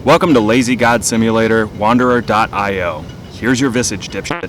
Welcome to Lazy God Simulator, Wanderer.io. Here's your visage, dipshit.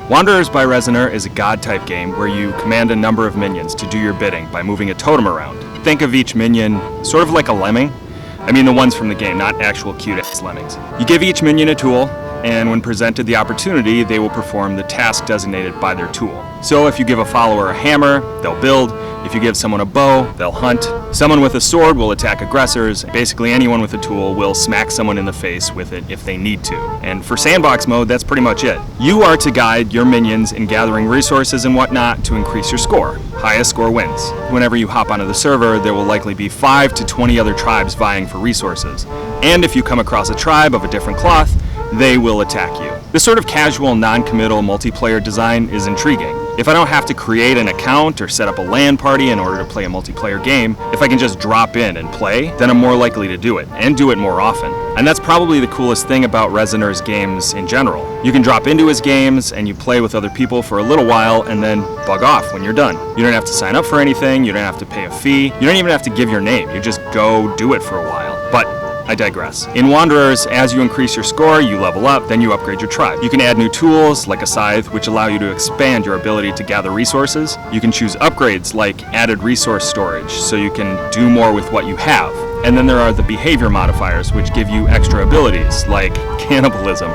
Wanderers by Resoner is a god-type game where you command a number of minions to do your bidding by moving a totem around. Think of each minion sort of like a lemming. I mean the ones from the game, not actual cute-ass lemmings. You give each minion a tool, and when presented the opportunity, they will perform the task designated by their tool. So if you give a follower a hammer, they'll build. If you give someone a bow, they'll hunt. Someone with a sword will attack aggressors. Basically anyone with a tool will smack someone in the face with it if they need to. And for sandbox mode, that's pretty much it. You are to guide your minions in gathering resources and whatnot to increase your score. Highest score wins. Whenever you hop onto the server, there will likely be 5 to 20 other tribes vying for resources. And if you come across a tribe of a different cloth, they will attack you. This sort of casual, non-committal multiplayer design is intriguing. If I don't have to create an account or set up a LAN party in order to play a multiplayer game, if I can just drop in and play, then I'm more likely to do it, and do it more often. And that's probably the coolest thing about Resoner's games in general. You can drop into his games, and you play with other people for a little while, and then bug off when you're done. You don't have to sign up for anything, you don't have to pay a fee, you don't even have to give your name, you just go do it for a while. But I digress. In Wanderers, as you increase your score, you level up, then you upgrade your tribe. You can add new tools, like a scythe, which allow you to expand your ability to gather resources. You can choose upgrades, like added resource storage, so you can do more with what you have. And then there are the behavior modifiers, which give you extra abilities, like cannibalism.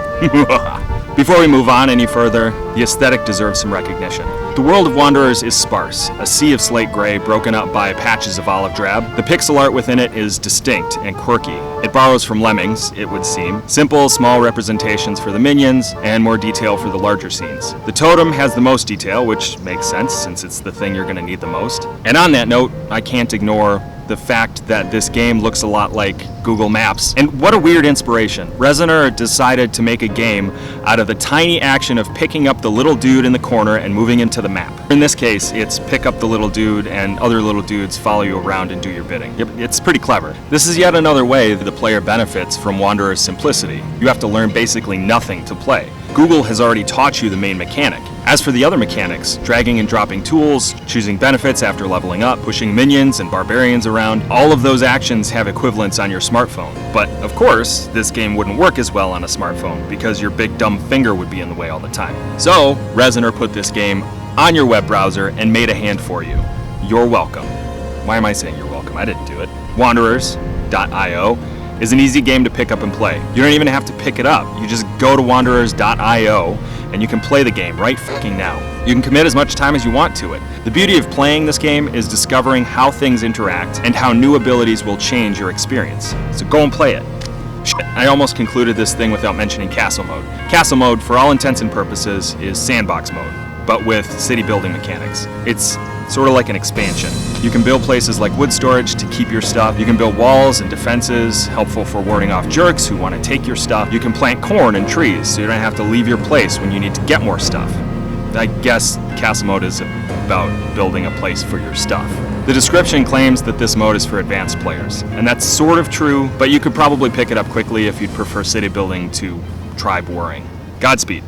Before we move on any further, the aesthetic deserves some recognition. The world of Wanderers is sparse, a sea of slate gray broken up by patches of olive drab. The pixel art within it is distinct and quirky. It borrows from Lemmings, it would seem. Simple, small representations for the minions, and more detail for the larger scenes. The totem has the most detail, which makes sense since it's the thing you're going to need the most. And on that note, I can't ignore the fact that this game looks a lot like Google Maps. And what a weird inspiration. Resoner decided to make a game out of the tiny action of picking up the little dude in the corner and moving into the map. In this case, it's pick up the little dude and other little dudes follow you around and do your bidding. It's pretty clever. This is yet another way that the player benefits from Wanderer's simplicity. You have to learn basically nothing to play. Google has already taught you the main mechanic. As for the other mechanics, dragging and dropping tools, choosing benefits after leveling up, pushing minions and barbarians around, all of those actions have equivalents on your smartphone. But of course, this game wouldn't work as well on a smartphone because your big dumb finger would be in the way all the time. So, Resoner put this game on your web browser and made a hand for you. You're welcome. Why am I saying you're welcome? I didn't do it. Wanderers.io is an easy game to pick up and play. You don't even have to pick it up. You just go to Wanderers.io and you can play the game right fucking now. You can commit as much time as you want to it. The beauty of playing this game is discovering how things interact and how new abilities will change your experience. So go and play it. Shit, I almost concluded this thing without mentioning castle mode. Castle mode, for all intents and purposes, is sandbox mode, but with city building mechanics. It's sort of like an expansion. You can build places like wood storage to keep your stuff. You can build walls and defenses, helpful for warding off jerks who want to take your stuff. You can plant corn and trees, so you don't have to leave your place when you need to get more stuff. I guess castle mode is about building a place for your stuff. The description claims that this mode is for advanced players, and that's sort of true, but you could probably pick it up quickly if you'd prefer city building to tribe warring. Godspeed.